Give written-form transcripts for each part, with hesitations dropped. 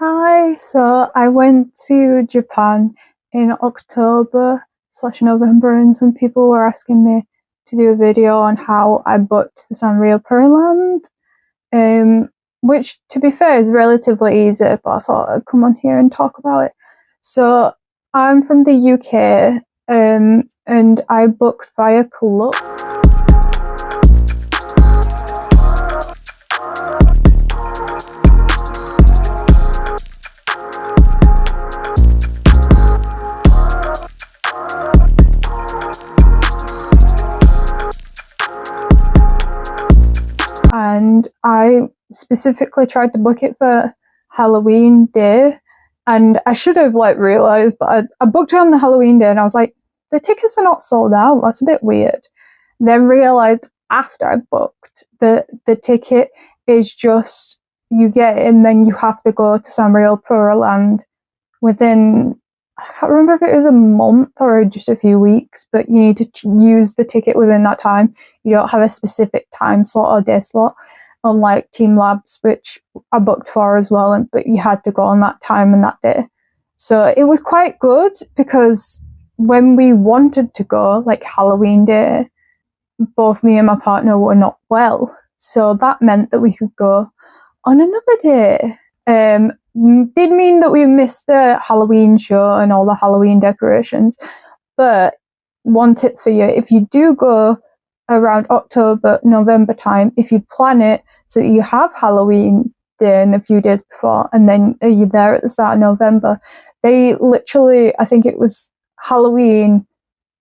Hi, so I went to Japan in October/November, and some people were asking me to do a video on how I booked for Sanrio Puroland, which to be fair is relatively easy, but I thought I'd come on here and talk about it. So I'm from the UK, and I booked via Kaale. And I specifically tried to book it for Halloween Day, and I should have realised, but I booked it on the Halloween Day and I was like, the tickets are not sold out, that's a bit weird. Then realised after I booked the ticket is just, you get it and then you have to go to Sanrio Puroland within, I can't remember if it was a month or just a few weeks, but you need to use the ticket within that time. You don't have a specific time slot or day slot, unlike Team Labs, which I booked for as well, but you had to go on that time and that day. So it was quite good because when we wanted to go, like Halloween Day, both me and my partner were not well. So that meant that we could go on another day. Did mean that we missed the Halloween show and all the Halloween decorations, but one tip for you, if you do go around October, November time, if you plan it so that you have Halloween Day and a few days before, and then you're there at the start of November, they literally, I think it was Halloween,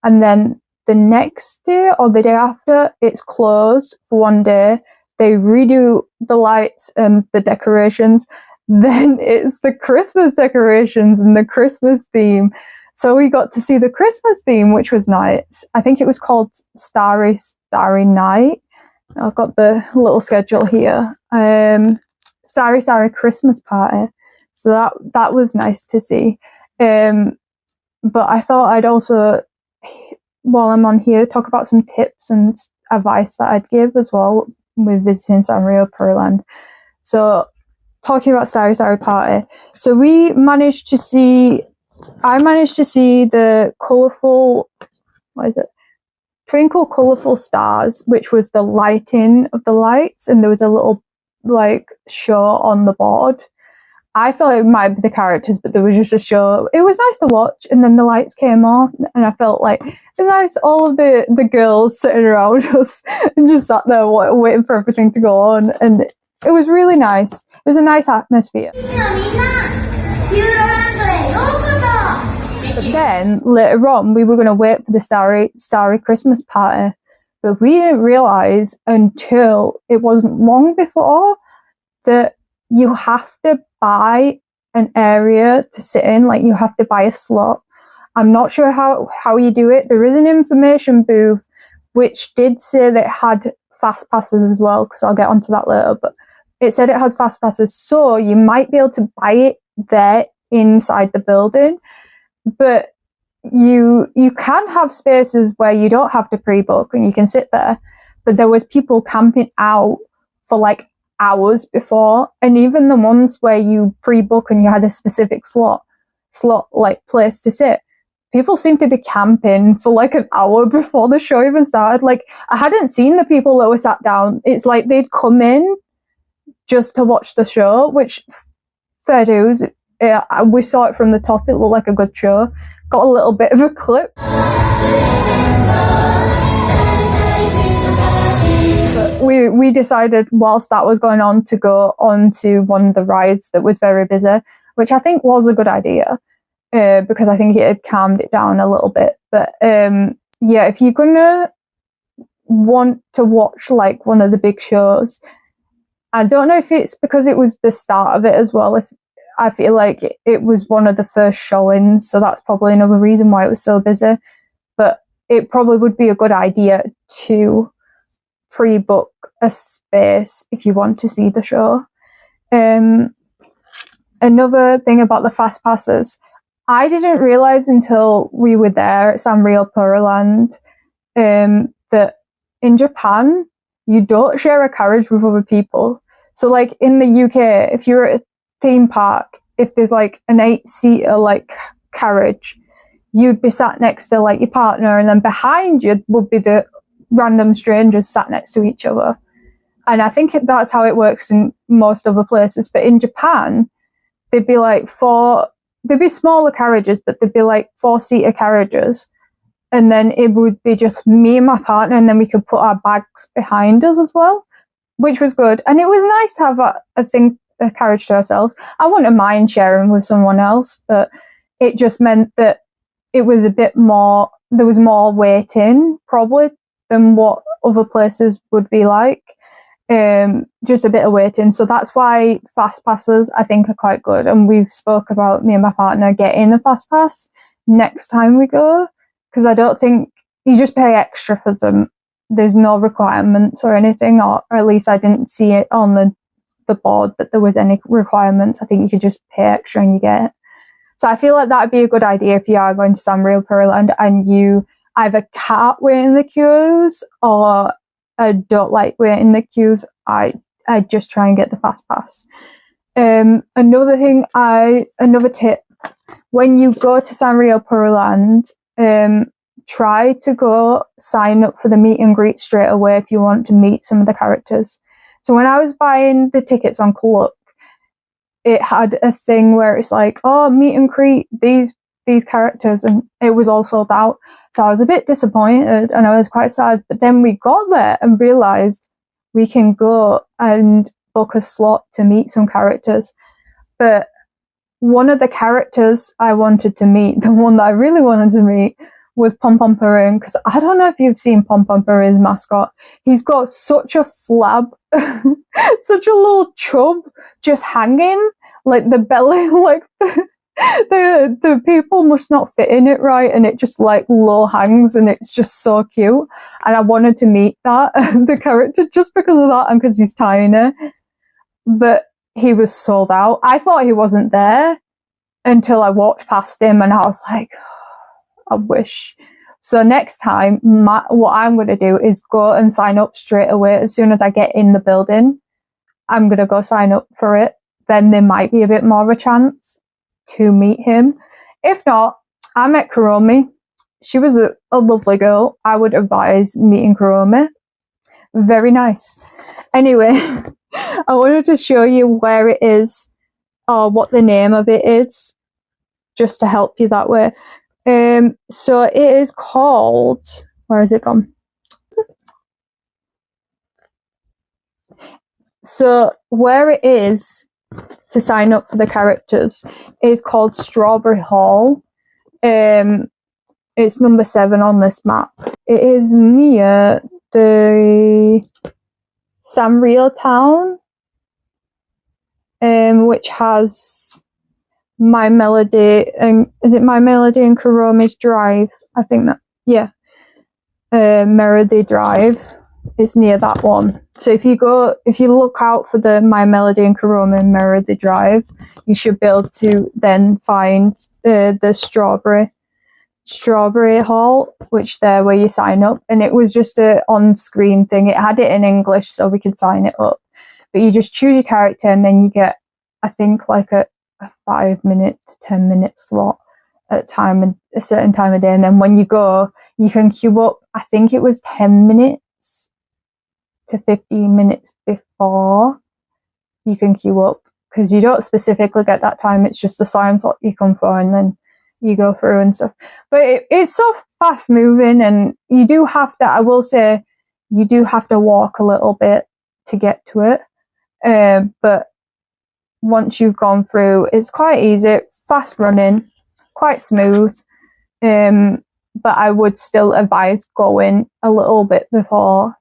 and then the next day or the day after, it's closed for one day. They redo the lights and the decorations. Then it's the Christmas decorations and the Christmas theme. So we got to see the Christmas theme, which was nice. I think it was called Starry Night. I've got the little schedule here. Starry Christmas Party. So that was nice to see. But I thought I'd also, while I'm on here, talk about some tips and advice that I'd give as well with visiting Sanrio Puroland. So talking about Starry Party, so I managed to see the colourful, Twinkle Colourful Stars, which was the lighting of the lights, and there was a little show on the board. I thought it might be the characters, but there was just a show. It was nice to watch, and then the lights came on, and I felt like it was nice, all of the girls sitting around us and just sat there waiting for everything to go on, and it was really nice. It was a nice atmosphere. But then later on, we were going to wait for the Starry Christmas Party, but we didn't realise until it wasn't long before that you have to buy an area to sit in. You have to buy a slot. I'm not sure how you do it. There is an information booth which did say that it had fast passes as well, because I'll get onto that later, but it said it had fast passes, so you might be able to buy it there inside the building. But you can have spaces where you don't have to pre-book and you can sit there, but there was people camping out for hours before, and even the ones where you pre-book and you had a specific slot place to sit, people seem to be camping for an hour before the show even started. I hadn't seen the people that were sat down. It's they'd come in just to watch the show, which fair dues. Yeah, we saw it from the top. It looked like a good show. Got a little bit of a clip. But we decided whilst that was going on to go on to one of the rides that was very busy, which I think was a good idea, because I think it had calmed it down a little bit. But yeah, if you're gonna want to watch one of the big shows, I don't know if it's because it was the start of it as well. If I feel like it was one of the first showings, so that's probably another reason why it was so busy. But it probably would be a good idea to pre-book a space if you want to see the show. Another thing about the fast passes, I didn't realise until we were there at Sanrio Puroland that in Japan, you don't share a carriage with other people. So in the UK, if you're at a theme park if there's like an 8-seater like carriage, you'd be sat next to like your partner, and then behind you would be the random strangers sat next to each other. And I think that's how it works in most other places. But in Japan, there'd be like there'd be smaller carriages, but there'd be like 4-seater carriages. And then it would be just me and my partner, and then we could put our bags behind us as well, which was good. And it was nice to have a carriage to ourselves. I wouldn't mind sharing with someone else, but it just meant that it was a bit more, there was more waiting probably than what other places would be like. Just a bit of waiting. So that's why fast passes I think are quite good. And we've spoke about me and my partner getting a fast pass next time we go, because I don't think you just pay extra for them. There's no requirements or anything, or at least I didn't see it on the board that there was any requirements. I think you could just pay extra and you get it. So I feel like that would be a good idea if you are going to Sanrio Puroland and you either can't wait in the queues or don't like waiting in the queues. I just try and get the fast pass. Another tip, when you go to Sanrio Puroland, try to go sign up for the meet and greet straight away if you want to meet some of the characters. So when I was buying the tickets on Cluck, it had a thing where it's like, oh, meet and greet these characters, and it was all sold out. So I was a bit disappointed and I was quite sad. But then we got there and realised we can go and book a slot to meet some characters. But one of the characters I wanted to meet, the one that I really wanted to meet, was Pom Pom Purin, because I don't know if you've seen Pom Pom Purin's mascot. He's got such a flab, such a little chub just hanging, like the belly, like the people must not fit in it right, and it just like low hangs, and it's just so cute. And I wanted to meet that the character just because of that and because he's tiny. But he was sold out. I thought he wasn't there until I walked past him, and I was like, I wish. So next time, what I'm going to do is go and sign up straight away. As soon as I get in the building, I'm going to go sign up for it. Then there might be a bit more of a chance to meet him. If not, I met Kuromi. She was a lovely girl. I would advise meeting Kuromi. Very nice. Anyway, I wanted to show you where it is or what the name of it is, just to help you that way. So it is called, where has it gone? So where it is to sign up for the characters is called Strawberry Hall. It's number 7 on this map. It is near the Sanrio town, which has My Melody and My Melody and Kuromi's Drive? I think that, yeah. Melody Drive is near that one. So if you look out for the My Melody and Kuromi Melody Drive, you should be able to then find the Strawberry Hall, which there where you sign up. And it was just a on-screen thing. It had it in English so we could sign it up. But you just choose your character and then you get, I think, like a 5-minute to 10-minute slot at a certain time of day. And then when you go, you can queue up, I think it was 10 minutes to 15 minutes before you can queue up, because you don't specifically get that time. It's just the time slot you come for, and then you go through and stuff. But it's so fast moving, and you do have to, I will say, you do have to walk a little bit to get to it. But once you've gone through, it's quite easy, fast running, quite smooth. But I would still advise going a little bit before,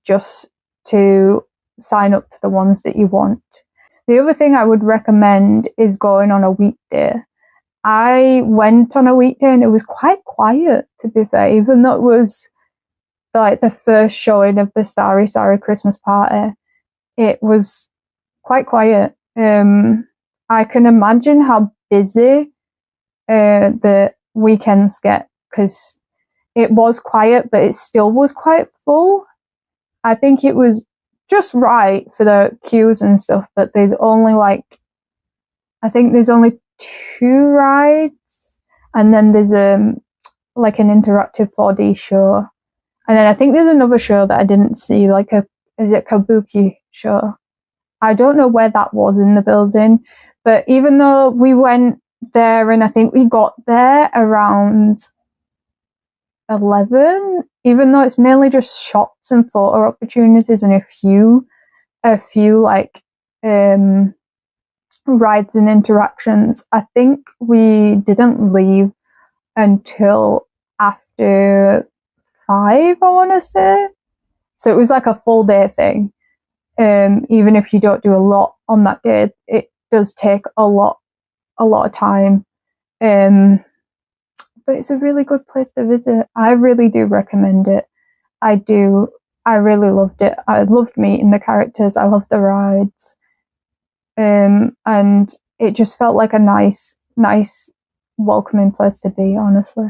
just to sign up to the ones that you want. The other thing I would recommend is going on a weekday. I went on a weekday and it was quite quiet, to be fair, even though it was like the first showing of the Starry Christmas Party. It was quite quiet. I can imagine how busy the weekends get, because it was quiet, but it still was quite full. I think it was just right for the queues and stuff, but there's only like, I think there's only 2 rides, and then there's like an interactive 4D show, and then I think there's another show that I didn't see, like is it Kabuki show? I don't know where that was in the building, but even though we went there, and I think we got there around 11, even though it's mainly just shops and photo opportunities and a few like rides and interactions, I think we didn't leave until after 5, I want to say. So it was like a full day thing. Even if you don't do a lot on that day, it does take a lot of time. But it's a really good place to visit. I really do recommend it. I do. I really loved it. I loved meeting the characters. I loved the rides. And it just felt like a nice, welcoming place to be, honestly.